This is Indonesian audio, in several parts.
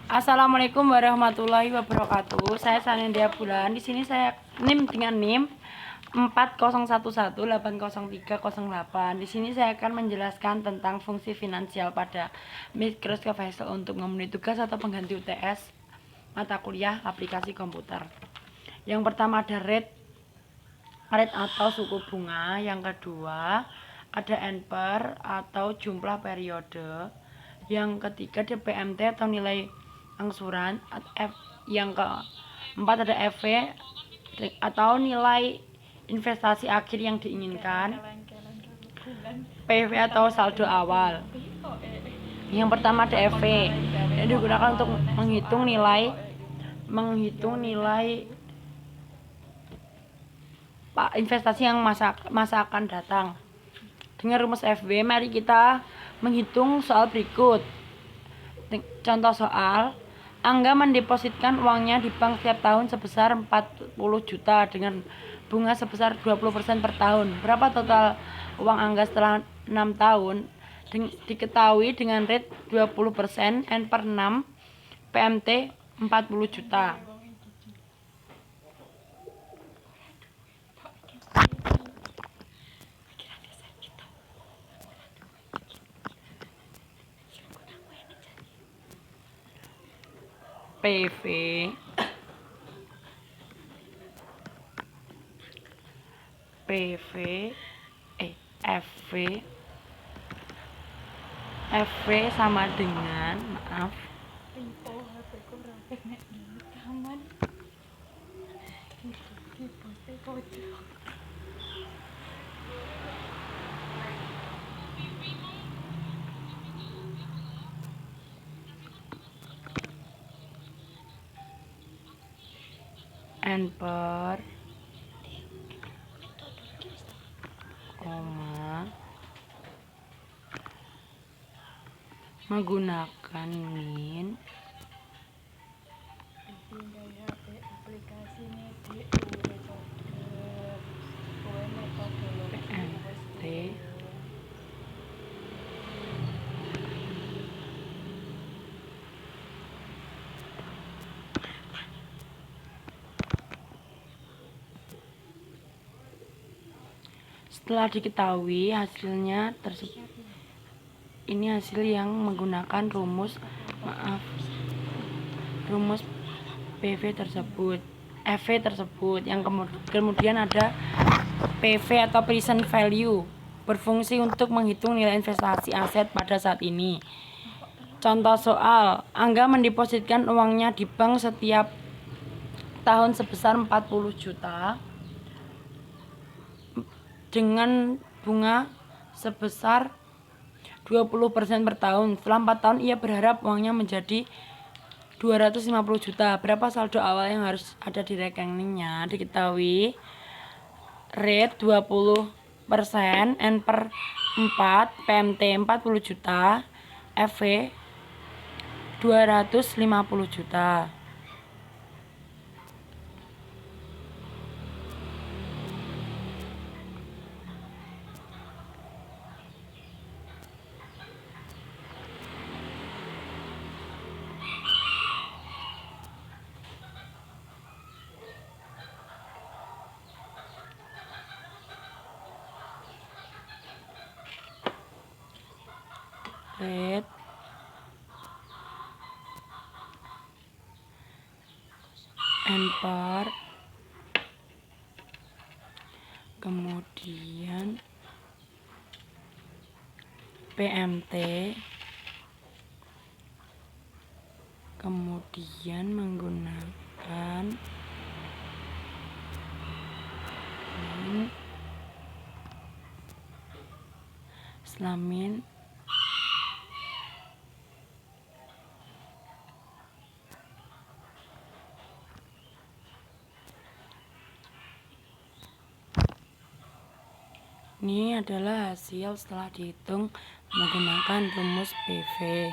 Assalamualaikum warahmatullahi wabarakatuh. Saya Sanendia Bulan. Di sini saya NIM 4011803808. Di sini saya akan menjelaskan tentang fungsi finansial pada mikroskop Hessel untuk memenuhi tugas atau pengganti UTS mata kuliah aplikasi komputer. Yang pertama ada rate atau suku bunga. Yang kedua ada NPER atau jumlah periode. Yang ketiga ada PMT atau nilai angsuran. Yang keempat ada FV atau nilai investasi akhir yang diinginkan. PV atau saldo awal. Yang pertama ada FV yang digunakan untuk menghitung nilai investasi yang masa akan datang. Dengan rumus FV, mari kita menghitung soal berikut. Contoh soal, Angga mendepositkan uangnya di bank setiap tahun sebesar 40 juta dengan bunga sebesar 20% per tahun. Berapa total uang Angga setelah 6 tahun? Diketahui dengan rate 20%, N per 6, PMT 40 juta. FV sama dengan N per menggunakan min PMT setelah diketahui hasilnya tersebut. Ini hasil yang menggunakan rumus PV tersebut, FV tersebut. Yang kemudian ada PV atau present value, berfungsi untuk menghitung nilai investasi aset pada saat ini. Contoh soal, Angga mendepositkan uangnya di bank setiap tahun sebesar 40 juta dengan bunga sebesar 20% per tahun. Setelah 4 tahun ia berharap uangnya menjadi 250 juta. Berapa saldo awal yang harus ada di rekeningnya? Diketahui rate 20%, N per 4, PMT 40 juta, FV 250 juta. Rate N per, kemudian PMT, kemudian menggunakan Slamin ini adalah hasil setelah dihitung menggunakan rumus PV.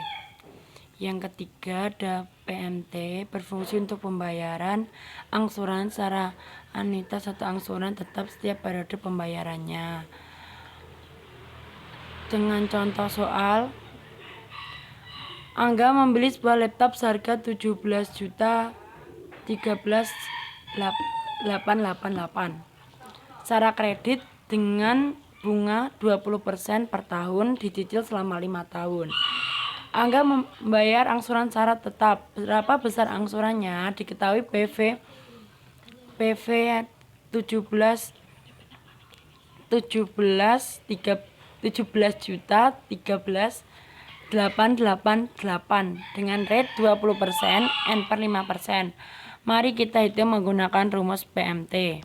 Yang ketiga ada PMT, berfungsi untuk pembayaran angsuran secara anuitas atau angsuran tetap setiap periode pembayarannya. Dengan contoh soal, Angga membeli sebuah laptop seharga 17 juta 13.888 secara kredit dengan bunga 20% per tahun, dicicil selama 5 tahun. Angga membayar angsuran secara tetap. Berapa besar angsurannya diketahui PV 17 juta 13.888 dengan rate 20%, N per 5%. Mari kita hitung menggunakan rumus PMT.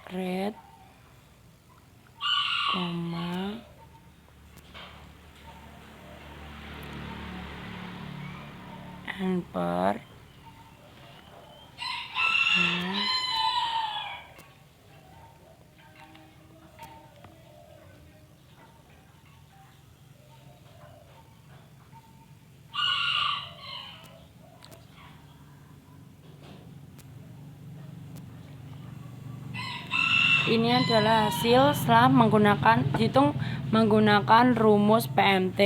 Rate, N per ini adalah hasil setelah dihitung menggunakan rumus PMT.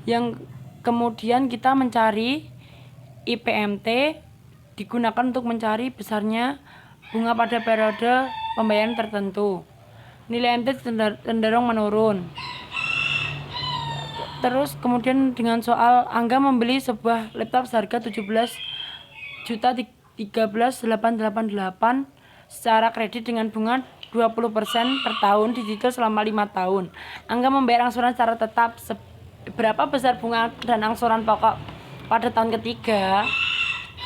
Yang kemudian kita mencari IPMT digunakan untuk mencari besarnya bunga pada periode pembayaran tertentu. Nilai MT cenderung menurun. Terus kemudian dengan soal Angga membeli sebuah laptop seharga 17 juta 13.888 secara kredit dengan bunga 20% per tahun, dicicil selama 5 tahun. Angga membayar angsuran secara tetap. Berapa besar bunga dan angsuran pokok pada tahun ketiga?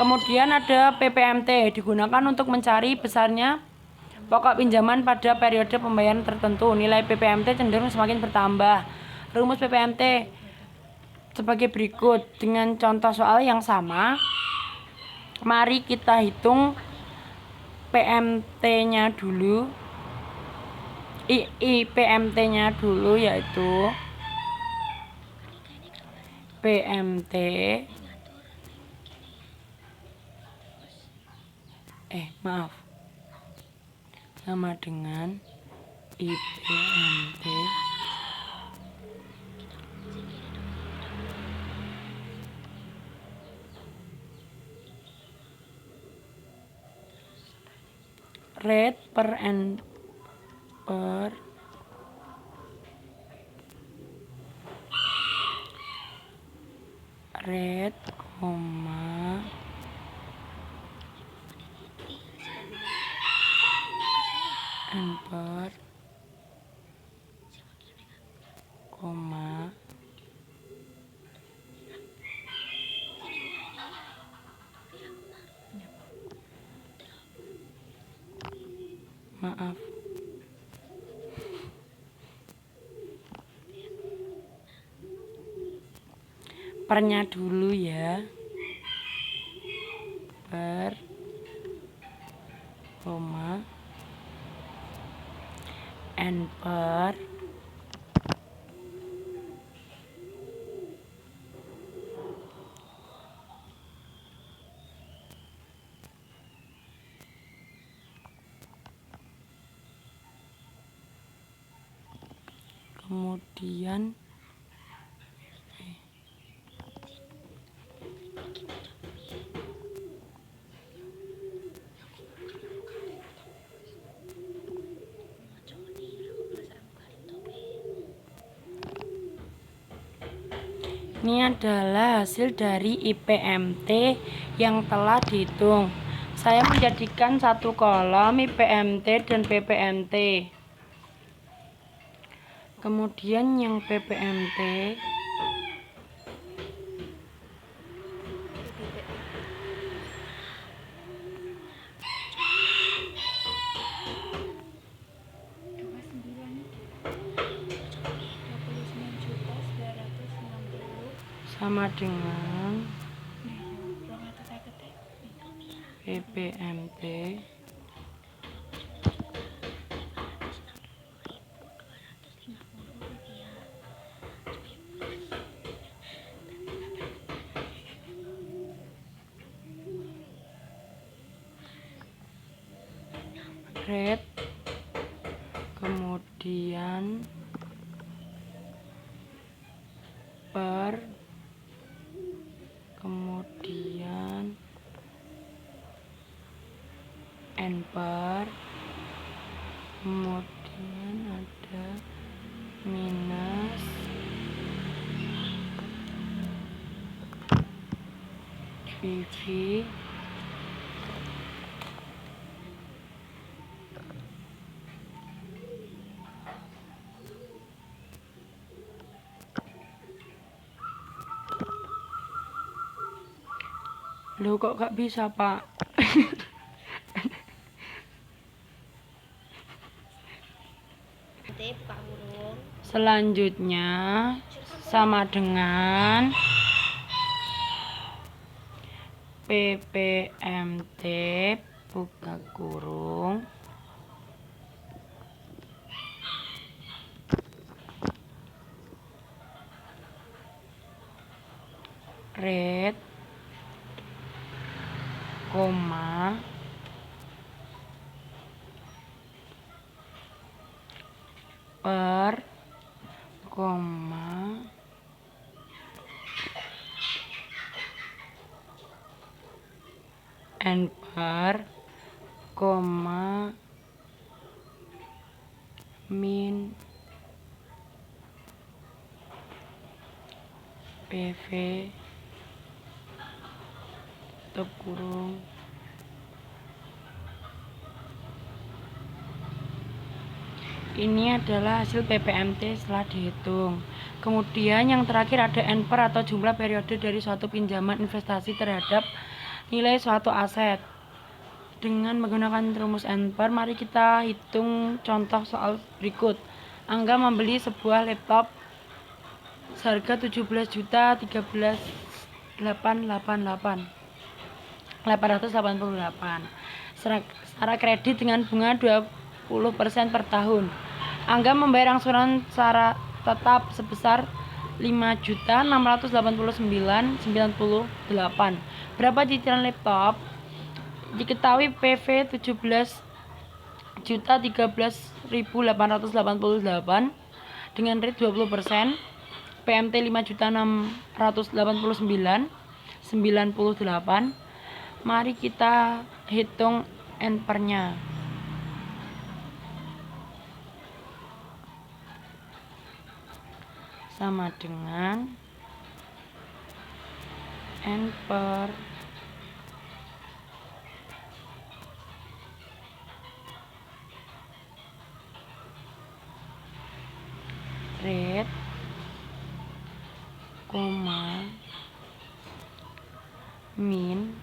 Kemudian ada PPMT digunakan untuk mencari besarnya pokok pinjaman pada periode pembayaran tertentu. Nilai PPMT cenderung semakin bertambah. Rumus PPMT sebagai berikut. Dengan contoh soal yang sama, mari kita hitung PMT-nya dulu. IPMT-nya dulu, yaitu PMT sama dengan IPMT rate per N per rate, N per, pernya dulu ya, per, N per, kemudian ini adalah hasil dari IPMT yang telah dihitung. Saya menjadikan satu kolom IPMT dan PPMT. Kemudian yang PPMT sama dengan PPMT rate, kemudian per, kemudian n per, kemudian ada minus PV Loh kok gak bisa, Pak? Selanjutnya sama dengan PPMT buka kurung rate, koma per, koma n per, koma min PV tutup kurung ini adalah hasil PPMT setelah dihitung. Kemudian yang terakhir ada N per atau jumlah periode dari suatu pinjaman investasi terhadap nilai suatu aset. Dengan menggunakan rumus N per, mari kita hitung contoh soal berikut. Angga membeli sebuah laptop seharga 17.888 secara kredit dengan bunga 20% per tahun. Angga membayar angsuran secara tetap sebesar 5.689.098. Berapa cicilan laptop? Diketahui PV 17.013.888 dengan rate 20%, PMT 5.689.098. Mari kita hitung N per-nya. Sama dengan N per rate, koma min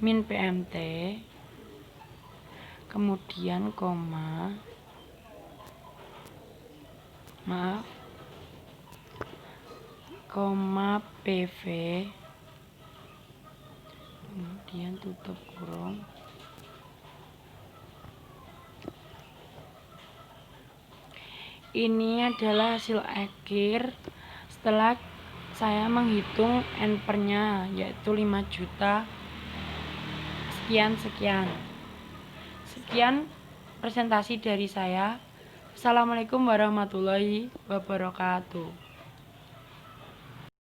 PMT, kemudian koma PV, kemudian tutup kurung. Ini adalah hasil akhir setelah saya menghitung N per-nya, yaitu 5 juta sekian. Sekian presentasi dari saya. Assalamualaikum warahmatullahi wabarakatuh.